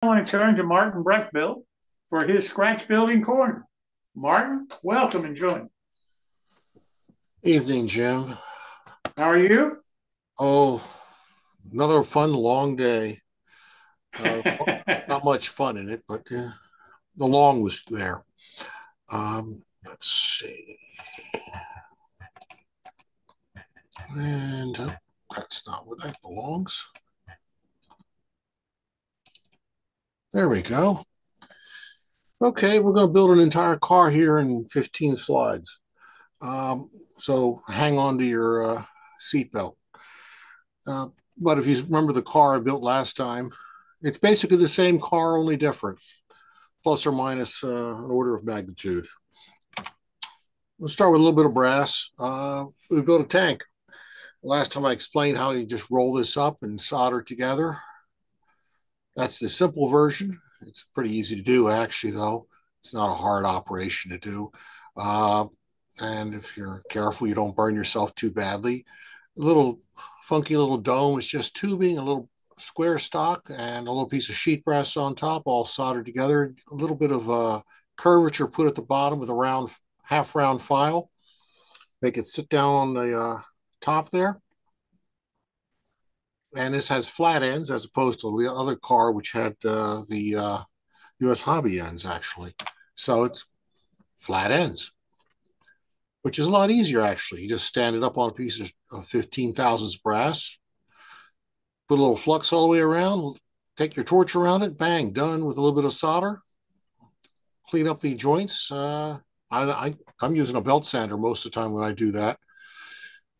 I want to turn to Martin Brechbiel for his Scratch Building Corner. Martin, welcome and join. Evening, Jim. How are you? Oh, another fun, long day. Uh, Not much fun in it, but the long was there. Let's see. And that's not where that belongs. There we go. Okay, we're going to build an entire car here in 15 slides. So hang on to your seatbelt. Uh, but if you remember the car I built last time, it's basically the same car, only different, plus or minus an order of magnitude. Let's start with a little bit of brass. We built a tank. Last time I explained how you just roll this up and solder it together. That's the simple version. It's pretty easy to do, actually, though. It's not a hard operation to do. Uh, and if you're careful, you don't burn yourself too badly. A little funky little dome is just tubing, a little square stock, and a little piece of sheet brass on top, all soldered together. A little bit of curvature put at the bottom with a round, half round file. Make it sit down on the top there. And this has flat ends as opposed to the other car, which had the US hobby ends, actually. So it's flat ends, which is a lot easier, actually. You just stand it up on a piece of 15 thousandths brass, put a little flux all the way around, take your torch around it, bang, done with a little bit of solder. Clean up the joints. I'm using a belt sander most of the time when I do that.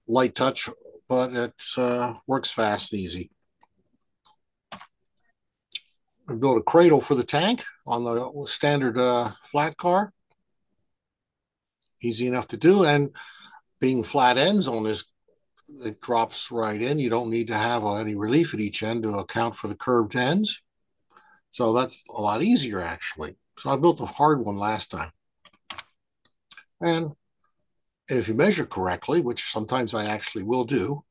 Light touch, but it works fast and easy. I built a cradle for the tank on the standard flat car. Easy enough to do, and being flat ends on this, it drops right in. You don't need to have any relief at each end to account for the curved ends. So that's a lot easier, actually. So I built a hard one last time. And if you measure correctly, which sometimes I actually will do,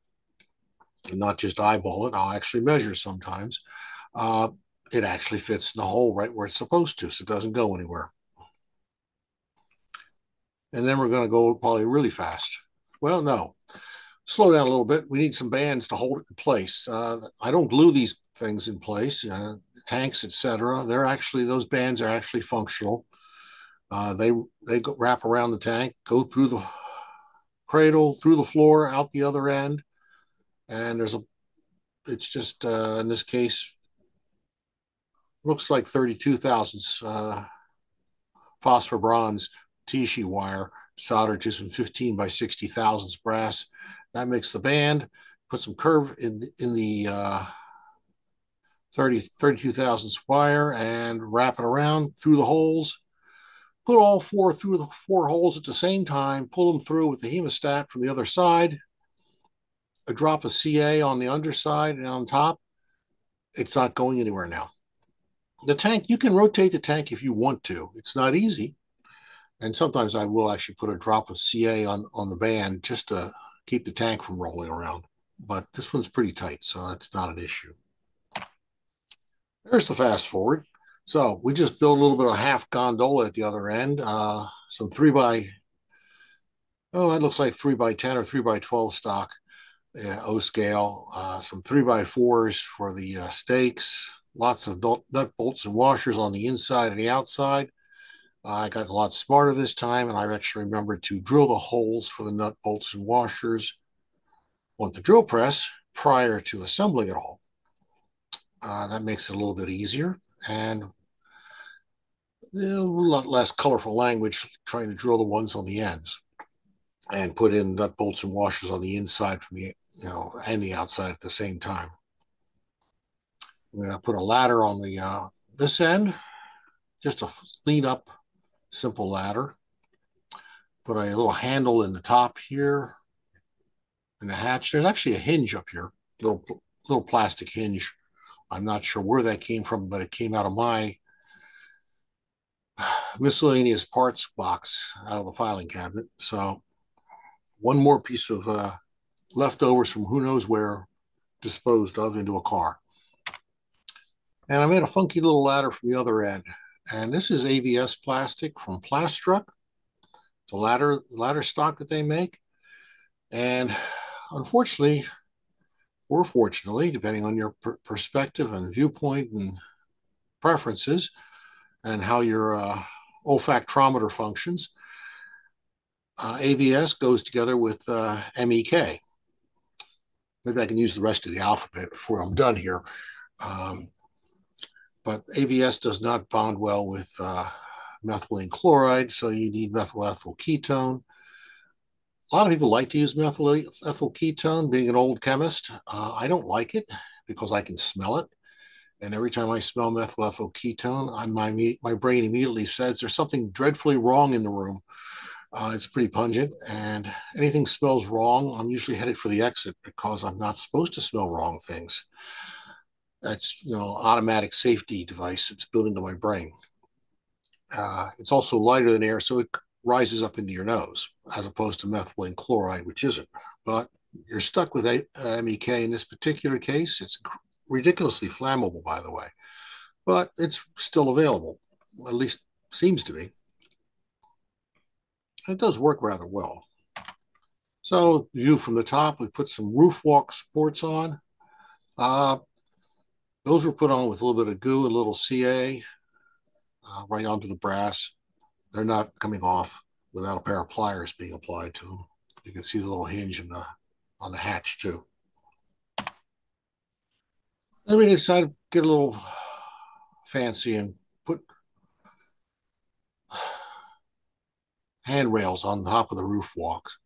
and not just eyeball it, I'll actually measure sometimes, it actually fits in the hole right where it's supposed to, so it doesn't go anywhere. And then we're going to go probably really fast. Well, no, slow down a little bit. We need some bands to hold it in place. I don't glue these things in place, tanks, etc. They're actually, those bands are actually functional. They wrap around the tank, go through the cradle, through the floor, out the other end, and it's just in this case looks like 32 thousandths phosphor bronze T-sheet wire soldered to some 15 by 60 thousandths brass. That makes the band. Put some curve in the 32 thousandths wire and wrap it around through the holes. Put all four through the four holes at the same time. Pull them through with the hemostat from the other side. A drop of CA on the underside and on top. It's not going anywhere now. The tank, you can rotate the tank if you want to. It's not easy. And sometimes I will actually put a drop of CA on the band just to keep the tank from rolling around. But this one's pretty tight, so it's not an issue. There's the fast forward. So we just built a little bit of half gondola at the other end. Some 3x, oh, that looks like 3x10 or 3x12 stock O scale. Some 3x4s for the stakes. Lots of nut bolts and washers on the inside and the outside. I got a lot smarter this time, and I actually remembered to drill the holes for the nut bolts and washers with the drill press prior to assembling it all. That makes it a little bit easier and a lot less colorful language trying to drill the ones on the ends and put in nut bolts and washers on the inside from the and the outside at the same time. I'm going to put a ladder on the this end, just a lean up simple ladder. Put a little handle in the top here in the hatch. There's actually a hinge up here, little plastic hinge. I'm not sure where that came from, but it came out of my miscellaneous parts box out of the filing cabinet. So one more piece of leftovers from who knows where disposed of into a car. And I made a funky little ladder from the other end. And this is ABS plastic from Plastruck. It's a ladder stock that they make. And unfortunately, or fortunately, depending on your perspective and viewpoint and preferences, and how your olfactometer functions, ABS goes together with MEK. Maybe I can use the rest of the alphabet before I'm done here. But ABS does not bond well with methylene chloride, so you need methyl ethyl ketone. A lot of people like to use methyl ethyl ketone. Being an old chemist, I don't like it because I can smell it. And every time I smell methyl ethyl ketone, my brain immediately says there's something dreadfully wrong in the room. It's pretty pungent, and anything smells wrong, I'm usually headed for the exit because I'm not supposed to smell wrong things. That's, automatic safety device that's built into my brain. It's also lighter than air, so it rises up into your nose, as opposed to methylene chloride, which isn't. But you're stuck with MEK in this particular case. It's ridiculously flammable, by the way, but it's still available, at least seems to be. It does work rather well. So view from the top, we put some roof walk supports on. Those were put on with a little bit of goo and a little CA right onto the brass. They're not coming off without a pair of pliers being applied to them. You can see the little hinge on the hatch too. Then we decided to get a little fancy and put handrails on the top of the roof walks.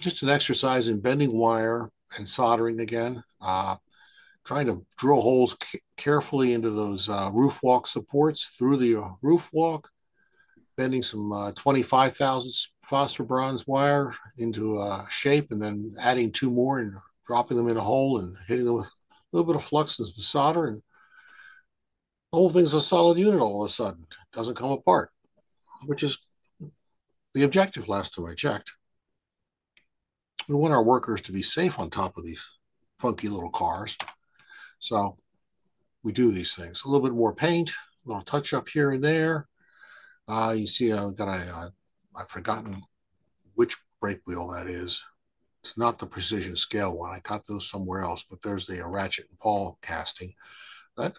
Just an exercise in bending wire and soldering again. Trying to drill holes carefully into those roof walk supports through the roof walk, bending some 25,000 phosphor bronze wire into shape, and then adding two more and dropping them in a hole and hitting them with a little bit of flux and some solder, and the whole thing's a solid unit all of a sudden. It doesn't come apart, which is the objective last time I checked. We want our workers to be safe on top of these funky little cars. So we do these things. A little bit more paint, a little touch up here and there. You see I've forgotten which brake wheel that is. It's not the precision scale one. I got those somewhere else, but there's the ratchet and pawl casting. I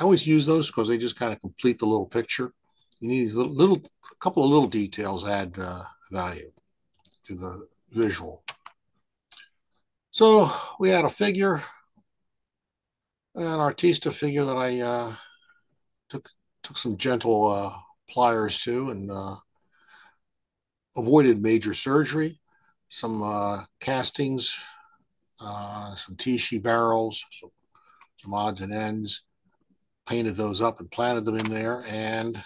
always use those because they just kind of complete the little picture. You need a couple of little details add value to the visual. So we had a figure, an Artista figure that I took some gentle pliers to and avoided major surgery. Some castings, some Tichy barrels, some odds and ends, painted those up and planted them in there, and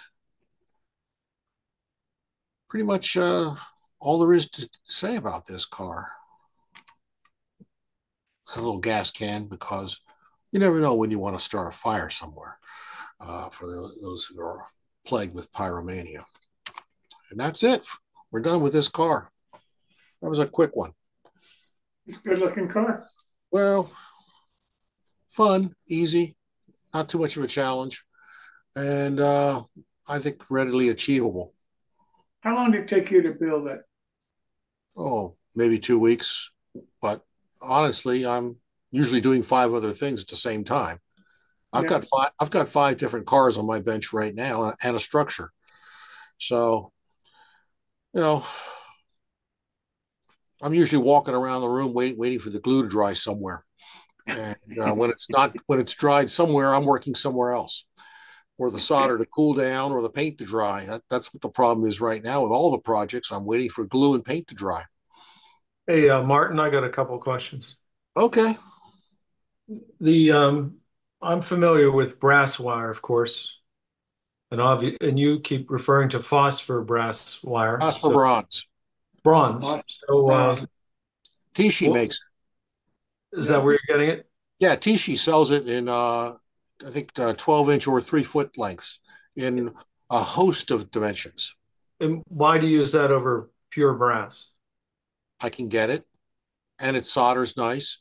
pretty much all there is to say about this car. A little gas can, because you never know when you want to start a fire somewhere, for those who are plagued with pyromania. And that's it. We're done with this car. That was a quick one. Good looking car. Well, fun, easy, not too much of a challenge, and I think readily achievable. How long did it take you to build it? Oh, maybe 2 weeks, but honestly, I'm usually doing 5 other things at the same time. I've got 5 different cars on my bench right now and a structure. So, I'm usually walking around the room waiting for the glue to dry somewhere. And when it's dried somewhere, I'm working somewhere else, or the solder to cool down, or the paint to dry. That's what the problem is right now with all the projects. I'm waiting for glue and paint to dry. Hey, Martin, I got a couple of questions. Okay. I'm familiar with brass wire, of course, and you keep referring to phosphor brass wire. Phosphor bronze. Bronze. So, Tichy makes it. Is that where you're getting it? Yeah, Tichy sells it in I think 12-inch or 3-foot lengths in a host of dimensions. And why do you use that over pure brass? I can get it, and it solders nice.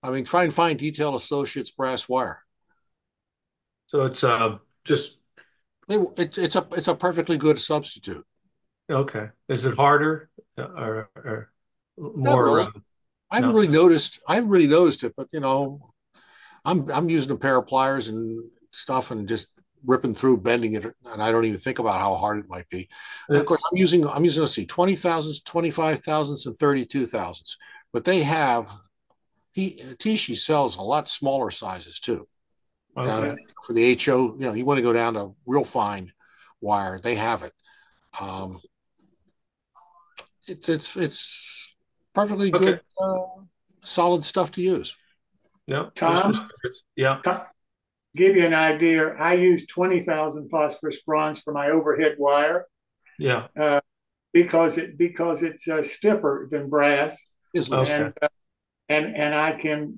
I mean, try and find Detail Associates brass wire. So it's just It's a perfectly good substitute. okay. Is it harder or Not more? really. No. I haven't really noticed it, but you know, I'm using a pair of pliers and stuff and just ripping through, bending it, and I don't even think about how hard it might be. And of course, I'm using let's see, 20,000s, 25,000s, and 32,000s. But they have Tishi sells a lot smaller sizes too. Down Okay. for the HO, you know, you want to go down to real fine wire, they have it. Um, it's perfectly Okay. good, solid stuff to use. Yeah. Just was Tom, curious. Yeah. Tom, give you an idea. I use 20,000 phosphorus bronze for my overhead wire Yeah. uh, because it's stiffer than brass, Is a little Okay. and and I can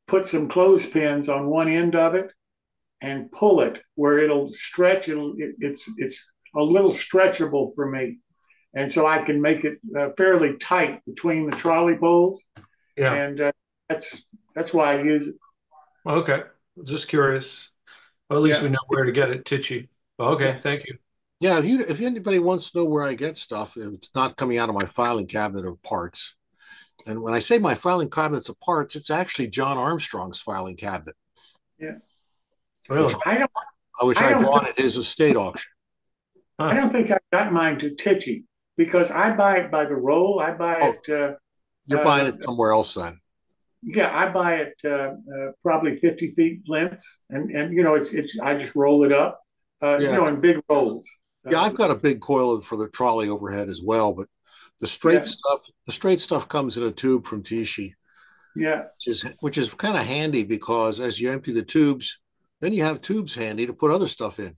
put some clothespins on one end of it and pull it where it'll stretch. It's a little stretchable for me, and so I can make it fairly tight between the trolley poles, Yeah. and that's that's why I use it. Okay. Just curious. Well, at least Yeah, we know where to get it, Titchy. yeah. Okay. Thank you. Yeah, if anybody wants to know where I get stuff, if it's not coming out of my filing cabinet of parts. And when I say my filing cabinet's of parts, it's actually John Armstrong's filing cabinet, yeah. which Really? I I don't think bought at his estate auction. I Huh. don't think I got mine to Tichy because I buy it by the roll. I buy Oh, it. you're buying it somewhere else then. Yeah, I buy it probably 50 feet lengths, and you know it's I just roll it up, you Yeah, know, in big rolls. yeah. Uh, I've got a big coil for the trolley overhead as well, but yeah, the straight stuff comes in a tube from Tishi, yeah, which is kind of handy because as you empty the tubes, then you have tubes handy to put other stuff in.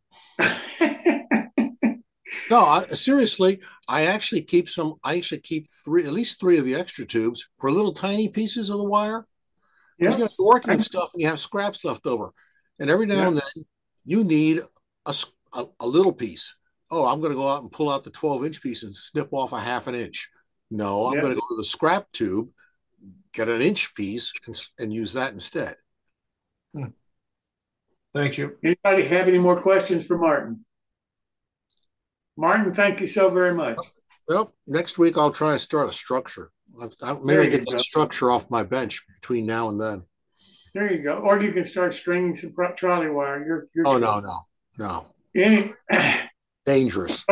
No, seriously, I actually keep at least three of the extra tubes for little tiny pieces of the wire because yeah, you know you're working I, with stuff and you have scraps left over, and every now yeah, and then you need a little piece. Oh, I'm going to go out and pull out the 12-inch piece and snip off a half an inch. No, I'm yeah. going to go to the scrap tube, get an inch piece, and use that instead. Hmm. Thank you. Anybody have any more questions for Martin? Martin, thank you so very much. Well, next week I'll try to start a structure. Maybe I There get you that go. structure off my bench between now and then. There you go. Or you can start stringing some trolley wire. Oh no, no, no, Any, dangerous.